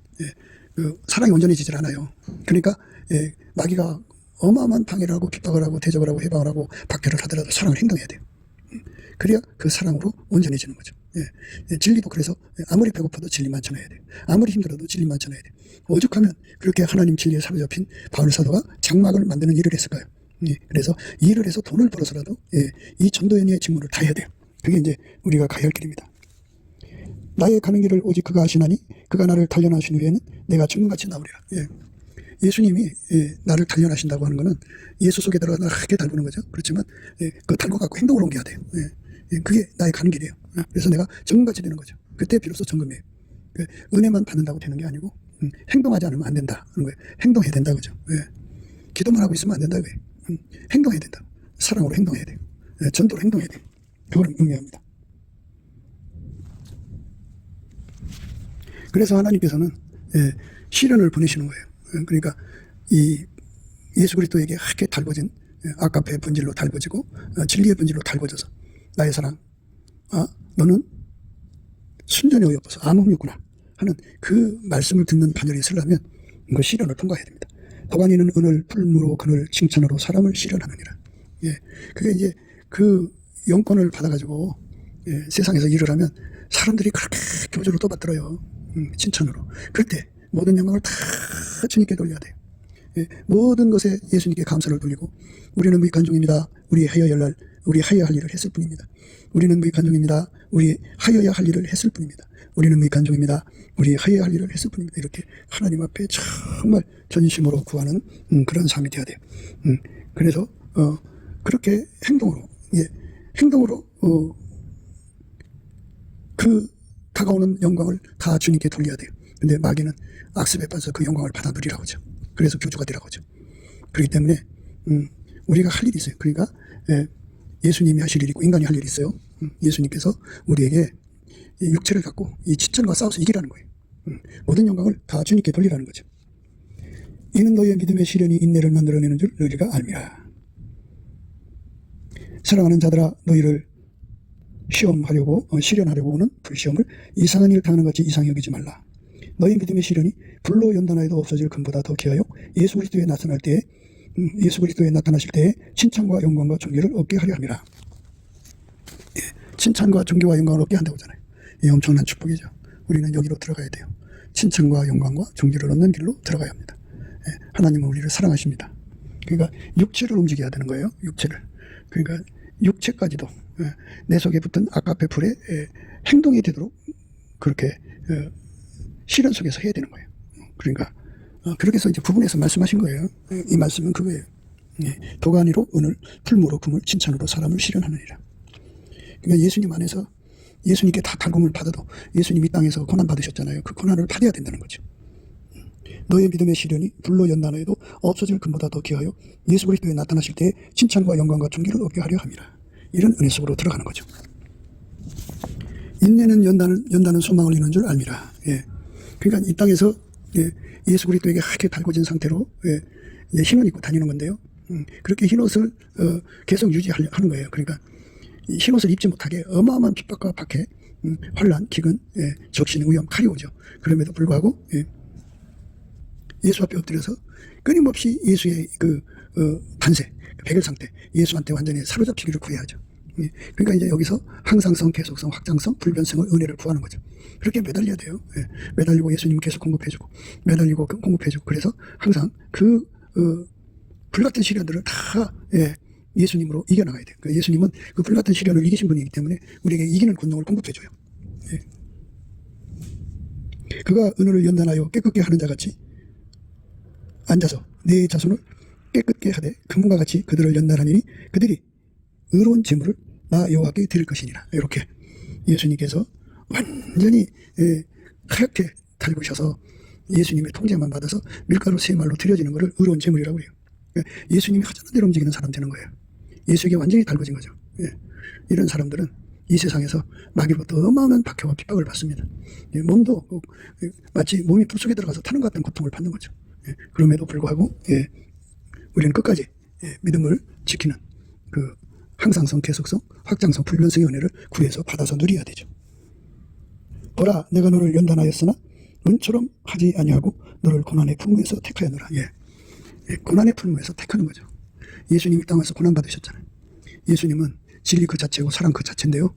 A: 그 사랑이 온전해지질 않아요. 그러니까 마귀가 어마어마한 방해를 하고 핍박을 하고 대적을 하고 해방을 하고 박해를 하더라도 사랑을 행동해야 돼요. 그래야 그 사랑으로 온전해지는 거죠. 진리도 그래서 아무리 배고파도 진리만 전해야 돼요. 아무리 힘들어도 진리만 전해야 돼요. 오죽하면 그렇게 하나님 진리에 사로잡힌 바울 사도가 장막을 만드는 일을 했을까요? 그래서 일을 해서 돈을 벌어서라도 이 전도연의 직무를 다 해야 돼요. 그게 이제 우리가 가야 할 길입니다. 나의 가는 길을 오직 그가 아시나니 그가 나를 단련하신 후에는 내가 주문같이 나오리라. 예수님이 나를 단련하신다고 하는 것은 예수 속에 들어가 나게 닮는 거죠. 그렇지만 그 닮고 갖고 행동을 옮겨야 돼요. 그게 나의 가는 길이에요. 그래서 내가 정금같이 되는 거죠. 그때 비로소 정금이에요. 은혜만 받는다고 되는 게 아니고 행동하지 않으면 안 된다 하는 거예요. 행동해야 된다 그죠. 기도만 하고 있으면 안 된다 그거예요. 행동해야 된다. 사랑으로 행동해야 돼요. 전도로 행동해야 돼요. 그걸 의미합니다. 그래서 하나님께서는 시련을 보내시는 거예요. 그러니까 이 예수 그리스도에게 하게 달궈진 아가페의 본질로 달궈지고 진리의 본질로 달궈져서 나의 사랑, 너는 순전히 어여뻐서 아무 흠이없구나 하는 그 말씀을 듣는 반열이 있으려면 그 시련을 통과해야 됩니다. 도가니는 은을 풀무로 그늘 칭찬으로 사람을 시련하느니라. 그게 이제 그 영권을 받아가지고 세상에서 일을 하면 사람들이 그렇게 교조를 떠받들어요. 칭찬으로. 그럴 때 모든 영광을 다 주님께 돌려야 돼요. 모든 것에 예수님께 감사를 돌리고 우리는 무익한 종입니다. 우리 하여야 할 일을 했을 뿐입니다. 우리는 무익한 종입니다. 우리 하여야 할 일을 했을 뿐입니다. 우리는 무익한 종입니다. 우리 하여야 할 일을 했을 뿐입니다. 이렇게 하나님 앞에 정말 전심으로 구하는 그런 삶이 되어야 돼요. 그래서 그렇게 행동으로 그 다가오는 영광을 다 주님께 돌려야 돼요. 근데 마귀는 악습에 빠져서 그 영광을 받아 누리라고 하죠. 그래서 교주가 되라고 하죠. 그렇기 때문에 우리가 할 일이 있어요. 그러니까 예수님이 하실 일이 있고 인간이 할 일이 있어요. 예수님께서 우리에게 이 육체를 갖고 이 지천과 싸워서 이기라는 거예요. 모든 영광을 다 주님께 돌리라는 거죠. 이는 너희의 믿음의 시련이 인내를 만들어내는 줄 너희가 알미라. 사랑하는 자들아, 너희를 시련하려고 오는 불시험을 이상한 일을 당하는 것이 이상히 여기지 말라. 너희 믿음의 시련이 불로 연단하여도 없어질 금보다 더 귀하여 예수 그리스도에 나타나실 때에 칭찬과 영광과 존귀를 얻게 하려 함이라. 칭찬과 존귀와 영광을 얻게 한다고 하잖아요. 이 엄청난 축복이죠. 우리는 여기로 들어가야 돼요. 칭찬과 영광과 존귀를 얻는 길로 들어가야 합니다. 하나님은 우리를 사랑하십니다. 그러니까 육체를 움직여야 되는 거예요. 육체를. 그러니까 육체까지도 내 속에 붙은 아가페 풀의 행동이 되도록 그렇게 시련 속에서 해야 되는 거예요. 그러니까 그렇게 해서 이제 부분에서 말씀하신 거예요. 이 말씀은 그거예요. 도가니로 은을, 풀무로 금을, 칭찬으로 사람을 시련하느니라. 그러니까 예수님 안에서 예수님께 다 달곰을 받아도 예수님이 땅에서 고난 받으셨잖아요. 그 고난을 받아야 된다는 거죠. 너의 믿음의 시련이 불로 연단하여도 없어질 금보다 더 귀하여 예수 그리스도에 나타나실 때에 칭찬과 영광과 존귀를 얻게 하려 함이라. 이런 은혜 속으로 들어가는 거죠. 인내는 연단은 소망을 이루는 줄 알미라. 그러니까 이 땅에서 예수 그리스도에게 하게 달궈진 상태로 흰옷 입고 다니는 건데요. 그렇게 흰옷을 계속 유지하는 거예요. 그러니까 이 흰옷을 입지 못하게 어마어마한 핍박과 박해, 환난, 기근, 적신, 위험, 칼이 오죠. 그럼에도 불구하고 예수 앞에 엎드려서 끊임없이 예수의 단세, 백일 상태, 예수한테 완전히 사로잡히기를 구해야죠. 그러니까 이제 여기서 항상성, 계속성, 확장성, 불변성의 은혜를 구하는 거죠. 그렇게 매달려야 돼요. 매달리고 예수님 계속 공급해주고, 매달리고 공급해주고, 그래서 항상 불같은 시련들을 다 예수님으로 이겨나가야 돼요. 그러니까 예수님은 그 불같은 시련을 이기신 분이기 때문에 우리에게 이기는 권능을 공급해줘요. 그가 은혜를 연단하여 깨끗게 하는 자같이 앉아서 내 자손을 깨끗게 하되 금과 같이 그들을 연단하니 그들이 의로운 제물을 나 여호와께 드릴 것이니라. 이렇게 예수님께서 완전히 하얗게 달구셔서 예수님의 통제만 받아서 밀가루 세말로 드려지는 것을 의로운 제물이라고 해요. 예수님이 하자는 대로 움직이는 사람 되는 거예요. 예수에게 완전히 달궈진 거죠. 이런 사람들은 이 세상에서 마귀로부터 어마어마한 박해와 핍박을 받습니다. 몸도 마치 몸이 불 속에 들어가서 타는 것 같은 고통을 받는 거죠. 그럼에도 불구하고 우리는 끝까지 믿음을 지키는 그 항상성, 계속성, 확장성, 불변성의 은혜를 구해서 받아서 누려야 되죠. 보라, 내가 너를 연단하였으나 은처럼 하지 아니하고 너를 고난의 품에서 택하였노라. 고난의 품에서 택하는 거죠. 예수님이 땅에서 고난 받으셨잖아요. 예수님은 진리 그 자체고 사랑 그 자체인데요.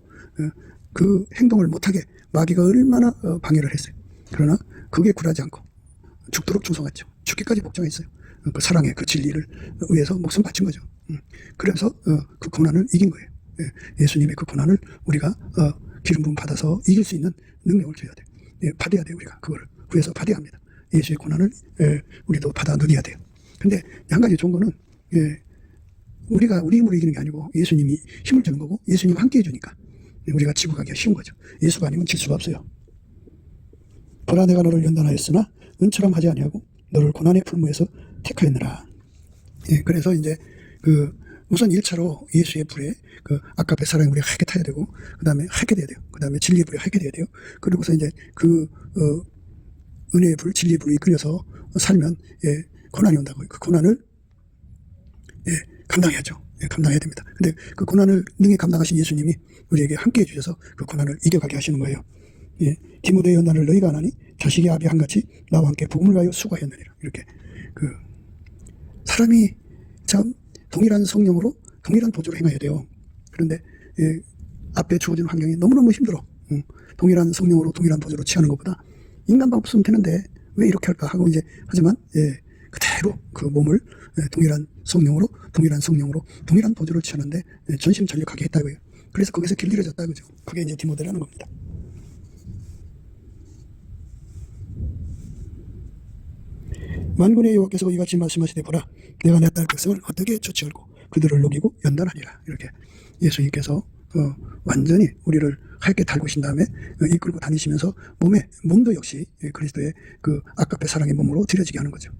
A: 그 행동을 못하게 마귀가 얼마나 방해를 했어요. 그러나 그게 굴하지 않고 죽도록 충성했죠. 죽기까지 복종했어요. 그 사랑의 그 진리를 위해서 목숨 바친 거죠. 그래서 그 고난을 이긴 거예요. 예수님의 그 고난을 우리가 기름 부음 받아서 이길 수 있는 능력을 줘야 돼요. 받아야 돼요. 우리가 그거를 구해서 받아야 합니다. 예수의 고난을 우리도 받아 누려야 돼요. 근데 한 가지 좋은 거는 우리가 우리 힘으로 이기는 게 아니고 예수님이 힘을 주는 거고 예수님과 함께 해주니까 우리가 지고 가기가 쉬운 거죠. 예수가 아니면 질 수가 없어요. 보라, 내가 너를 연단하였으나 은처럼 하지 아니하고 너를 고난의 풀무에서 택하였느라. 그래서 이제 우선 1차로 예수의 불에 아까의 사랑이 우리가 하게 타야 되고, 그 다음에 하게 돼야 돼요. 그 다음에 진리의 불에 하게 돼야 돼요. 그리고서 이제 은혜의 불, 진리의 불에 이끌려서 살면 고난이 온다고요. 그 고난을 감당해야죠. 감당해야 됩니다. 근데 그 고난을 능히 감당하신 예수님이 우리에게 함께 해주셔서 그 고난을 이겨가게 하시는 거예요. 디모데의 연단을 너희가 안 하니 자식이 아비 한같이 나와 함께 복음을 가하여 수고하였느니라. 이렇게 사람이 참 동일한 성령으로 동일한 도주로 행해야 돼요. 그런데 앞에 주어진 환경이 너무너무 힘들어. 동일한 성령으로 동일한 도주로 취하는 것보다 인간 방법 쓰면 되는데 왜 이렇게 할까 하고 이제 하지만 그대로 그 몸을 동일한 성령으로 동일한 도주를 취하는데 전심전력하게 했다고요. 그래서 거기서 길들여졌다 그죠. 그게 이제 디모데라는 겁니다. 만군의 여호와께서 이같이 말씀하시되 보라, 내가 내 딸 백성을 어떻게 조치하고 그들을 녹이고 연단하리라. 이렇게 예수님께서 완전히 우리를 하얗게 달구신 다음에 이끌고 다니시면서 몸도 역시 그리스도의 그 아까페 사랑의 몸으로 들여지게 하는 거죠.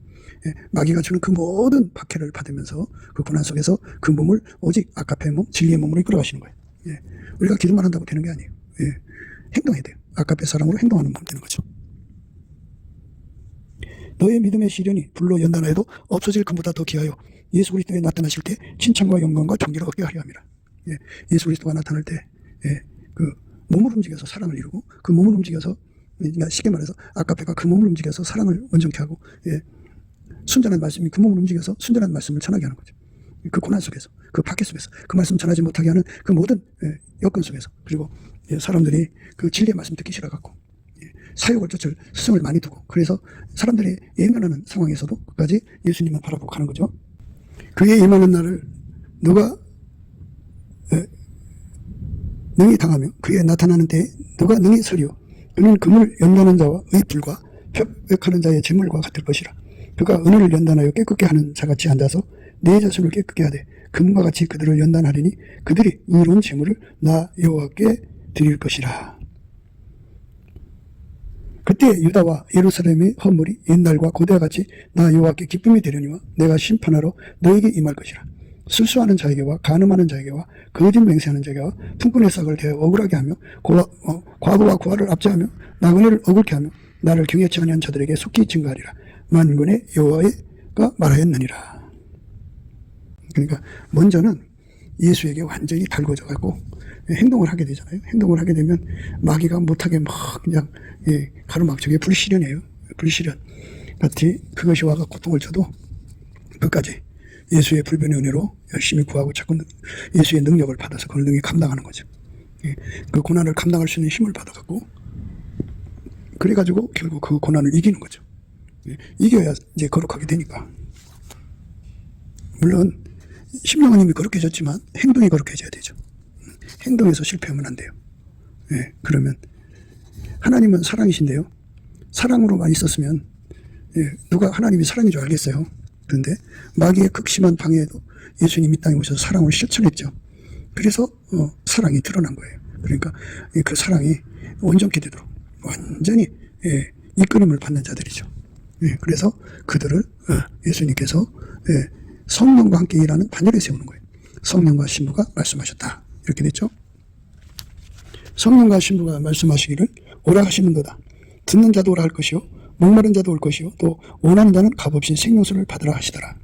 A: 마귀가 주는 그 모든 박해를 받으면서 그 고난 속에서 그 몸을 오직 아까페 몸, 진리의 몸으로 이끌어 가시는 거예요. 예. 우리가 기도만 한다고 되는 게 아니에요. 예. 행동해야 돼요. 아까의 사랑으로 행동하는 마음 되는 거죠. 너의 믿음의 시련이 불로 연단하여도 없어질 것보다 더 귀하여 예수 그리스도에 나타나실 때 칭찬과 영광과 존귀를 얻게 하려 함이라. 예. 예수 그리스도가 나타날 때, 예. 그 몸을 움직여서 사랑을 이루고, 그 몸을 움직여서, 그러니까 쉽게 말해서 아까페가 그 몸을 움직여서 사랑을 온전케 하고, 예. 순전한 말씀이 그 몸을 움직여서 순전한 말씀을 전하게 하는 거죠. 그 고난 속에서, 그 박해 속에서, 그 말씀 전하지 못하게 하는 그 모든 여건 속에서, 그리고 사람들이 그 진리의 말씀 듣기 싫어갖고 사욕을 쫓을 스승을 많이 두고, 그래서 사람들이 예면하는 상황에서도 끝까지 예수님만 바라보고 가는 거죠. 그의 임하는 날을 누가 능히 당하며 그의 나타나는 때에 누가 능히 서리오. 그는 금을 연단하는 자와 의 불과 벽하는 자의 재물과 같을 것이라. 그가 은혜를 연단하여 깨끗게 하는 자같이 앉아서 내 자손을 깨끗게 하되 금과 같이 그들을 연단하리니 그들이 의로운 재물을 나 여호와께 드릴 것이라. 그때 유다와 예루살렘의 허물이 옛날과 고대와 같이 나 여호와께 기쁨이 되려니와 내가 심판하러 너에게 임할 것이라. 술수하는 자에게와 간음하는 자에게와 거짓 맹세하는 자에게와 품꾼의 싹을 대어 억울하게 하며 과부와 고아를 압제하며 나 은혜를 억울케 하며 나를 경외치 아니한 자들에게 속히 증거하리라. 만군의 여호와가 말하였느니라. 그러니까 먼저는 예수에게 완전히 달궈져 갖고 행동을 하게 되잖아요. 행동을 하게 되면 마귀가 못하게 막 그냥 가로막히게 불시련이에요. 불시련 같이 그것이 와가 고통을 줘도 끝까지 예수의 불변의 은혜로 열심히 구하고 자꾸 예수의 능력을 받아서 그걸 능히 감당하는 거죠. 그 고난을 감당할 수 있는 힘을 받아갖고 그래가지고 결국 그 고난을 이기는 거죠. 이겨야 이제 거룩하게 되니까. 물론 심령님이 거룩해졌지만 행동이 거룩해져야 되죠. 행동에서 실패하면 안 돼요. 그러면 하나님은 사랑이신데요. 사랑으로만 있었으면 누가 하나님이 사랑인 줄 알겠어요. 그런데 마귀의 극심한 방해에도 예수님이 이 땅에 오셔서 사랑을 실천했죠. 그래서 사랑이 드러난 거예요. 그러니까 그 사랑이 온전케 되도록 완전히 이끌림을 받는 자들이죠. 그래서 그들을 예수님께서 성령과 함께 일하는 반열에 세우는 거예요. 성령과 신부가 말씀하셨다. 이렇게 됐죠. 성령과 신부가 말씀하시기를 오라 하시는도다. 듣는 자도 오라 할 것이요 목마른 자도 올 것이요 또 원하는 자는 값없이 생명수를 받으라 하시더라.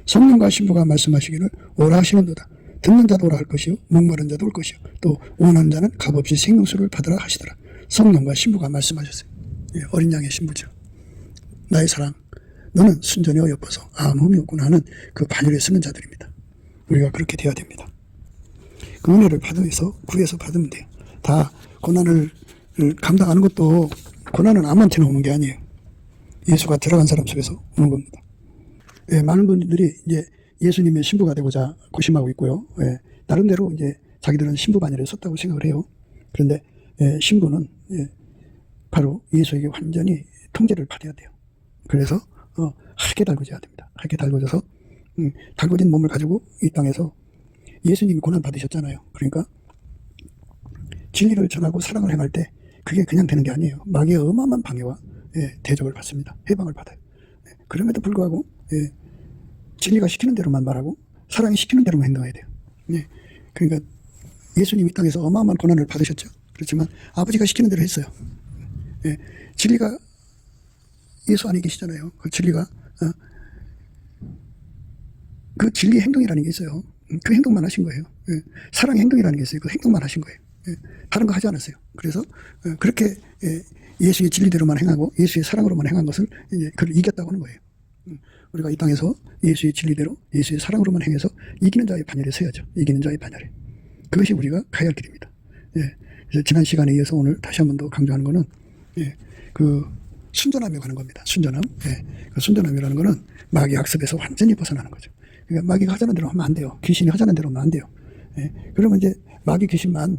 A: 성령과 신부가 말씀하시기를 오라 하시는도다. 듣는 자도 오라 할 것이요 목마른 자도 올 것이요 또 원하는 자는 값없이 생명수를 받으라 하시더라. 성령과 신부가 말씀하셨어요. 어린 양의 신부죠. 나의 사랑, 너는 순전히 엿보소 아무 흠이 없구나 하는 그 반열에 서는 자들입니다. 우리가 그렇게 돼야 됩니다. 그 은혜를 받으면서 구해서 받으면 돼요. 다 고난을 감당하는 것도 고난은 아무한테나 오는 게 아니에요. 예수가 들어간 사람 속에서 오는 겁니다. 많은 분들이 이제 예수님의 신부가 되고자 고심하고 있고요. 나름대로 이제 자기들은 신부 반열에 섰다고 생각을 해요. 그런데 신부는 바로 예수에게 완전히 통제를 받아야 돼요. 그래서 하게 달궈져야 됩니다. 하게 달궈져서 달궈진 몸을 가지고 이 땅에서 예수님이 고난 받으셨잖아요. 그러니까 진리를 전하고 사랑을 행할 때 그게 그냥 되는 게 아니에요. 마귀의 어마어마한 방해와 대적을 받습니다. 해방을 받아요. 그럼에도 불구하고 진리가 시키는 대로만 말하고 사랑이 시키는 대로만 행동해야 돼요. 그러니까 예수님이 이 땅에서 어마어마한 고난을 받으셨죠. 그렇지만 아버지가 시키는 대로 했어요. 진리가 예수 안에 계시잖아요. 그 진리가 그 진리의 행동이라는 게 있어요. 그 행동만 하신 거예요. 사랑의 행동이라는 게 있어요. 그 행동만 하신 거예요. 다른 거 하지 않았어요. 그래서 그렇게 예수의 진리대로만 행하고 예수의 사랑으로만 행한 것을 이제 그를 이겼다고 하는 거예요. 우리가 이 땅에서 예수의 진리대로 예수의 사랑으로만 행해서 이기는 자의 반열에 서야죠. 이기는 자의 반열에. 그것이 우리가 가야 할 길입니다. 그래서 지난 시간에 이어서 오늘 다시 한 번 더 강조하는 거는 그 순전함에 관한 겁니다. 순전함. 그 순전함이라는 거는 마귀 악습에서 완전히 벗어나는 거죠. 그러니까 마귀가 하자는 대로 하면 안 돼요. 귀신이 하자는 대로 하면 안 돼요. 그러면 이제 마귀 귀신만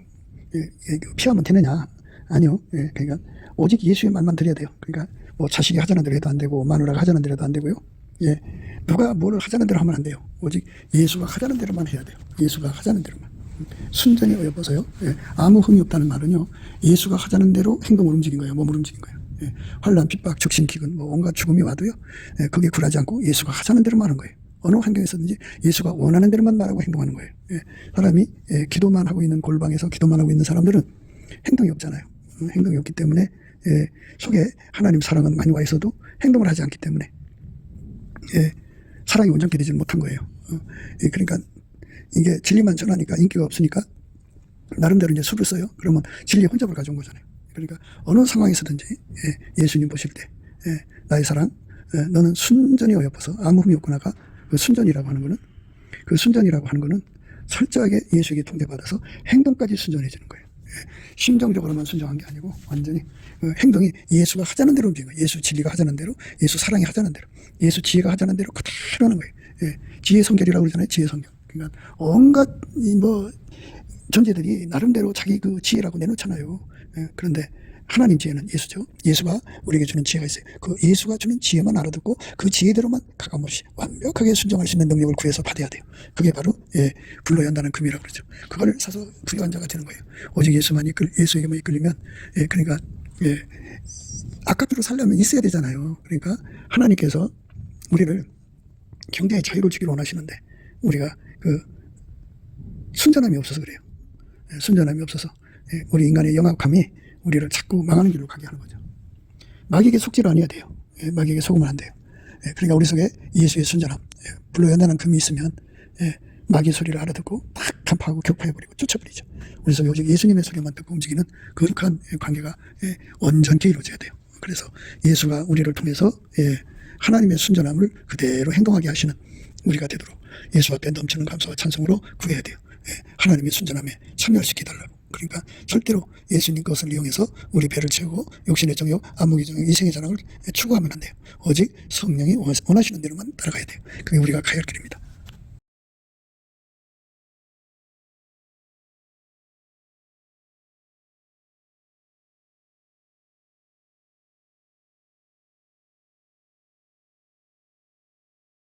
A: 피하면 되느냐? 아니요. 그러니까 오직 예수의 말만 들어야 돼요. 그러니까 뭐 자식이 하자는 대로 해도 안 되고 마누라가 하자는 대로 해도 안 되고요. 누가 뭘 하자는 대로 하면 안 돼요. 오직 예수가 하자는 대로만 해야 돼요. 예수가 하자는 대로만. 순전히 여보세요. 아무 흠이 없다는 말은요. 예수가 하자는 대로 행동을 움직인 거예요. 몸을 움직인 거예요. 환난, 핍박, 적신, 기근, 뭐 온갖 죽음이 와도요. 그게 굴하지 않고 예수가 하자는 대로만 하는 거예요. 어느 환경에서든지 예수가 원하는 대로만 말하고 행동하는 거예요. 예. 사람이 기도만 하고 있는 골방에서 기도만 하고 있는 사람들은 행동이 없잖아요. 행동이 없기 때문에 속에 하나님 사랑은 많이 와 있어도 행동을 하지 않기 때문에 사랑이 온전히 되지 못한 거예요. 그러니까 이게 진리만 전하니까 인기가 없으니까 나름대로 이제 수를 써요. 그러면 진리의 혼잡을 가져온 거잖아요. 그러니까 어느 상황에서든지 예수님 보실 때 나의 사랑, 너는 순전히 어여뻐서 아무 흠이 없구나가 그 순전이라고 하는 거는 철저하게 예수에게 통제받아서 행동까지 순전해지는 거예요. 심정적으로만 순종한 게 아니고 완전히 행동이 예수가 하자는 대로 움직이는 거예요. 예수 진리가 하자는 대로, 예수 사랑이 하자는 대로, 예수 지혜가 하자는 대로 그대로 하는 거예요. 지혜 성결이라고 그러잖아요. 지혜 성결. 그러니까 온갖 존재들이 나름대로 자기 그 지혜라고 내놓잖아요. 그런데 하나님 지혜는 예수죠. 예수가 우리에게 주는 지혜가 있어요. 그 예수가 주는 지혜만 알아듣고 그 지혜대로만 가감없이 완벽하게 순종할 수 있는 능력을 구해서 받아야 돼요. 그게 바로 불로 연단한 금이라고 그러죠. 그걸 사서 부유한 자가 되는 거예요. 오직 예수에게만 이끌리면 그러니까 아까대로 살려면 있어야 되잖아요. 그러니까 하나님께서 우리를 경제의 자유를 주기를 원하시는데 우리가 그 순전함이 없어서 그래요. 순전함이 없어서 우리 인간의 영악함이 우리를 자꾸 망하는 길로 가게 하는 거죠. 마귀에게 속지를 아니어야 돼요. 마귀에게 속으면 안 돼요. 그러니까 우리 속에 예수의 순전함, 불로 연단한 금이 있으면 마귀의 소리를 알아듣고 딱 간파하고 격파해버리고 쫓아버리죠. 우리 속에 오직 예수님의 소리만 듣고 움직이는 거룩한 관계가 온전히 이루어져야 돼요. 그래서 예수가 우리를 통해서 하나님의 순전함을 그대로 행동하게 하시는 우리가 되도록 예수 앞에 넘치는 감사와 찬송으로 구해야 돼요. 하나님의 순전함에 참여시켜 달라고. 그러니까 절대로 예수님 것을 이용해서 우리 배를 채우고 욕심의 정욕, 안목의 정욕, 이생의 자랑을 추구하면 안 돼요. 오직 성령이 원하시는 대로만 따라가야 돼요. 그게 우리가 가야 할 길입니다.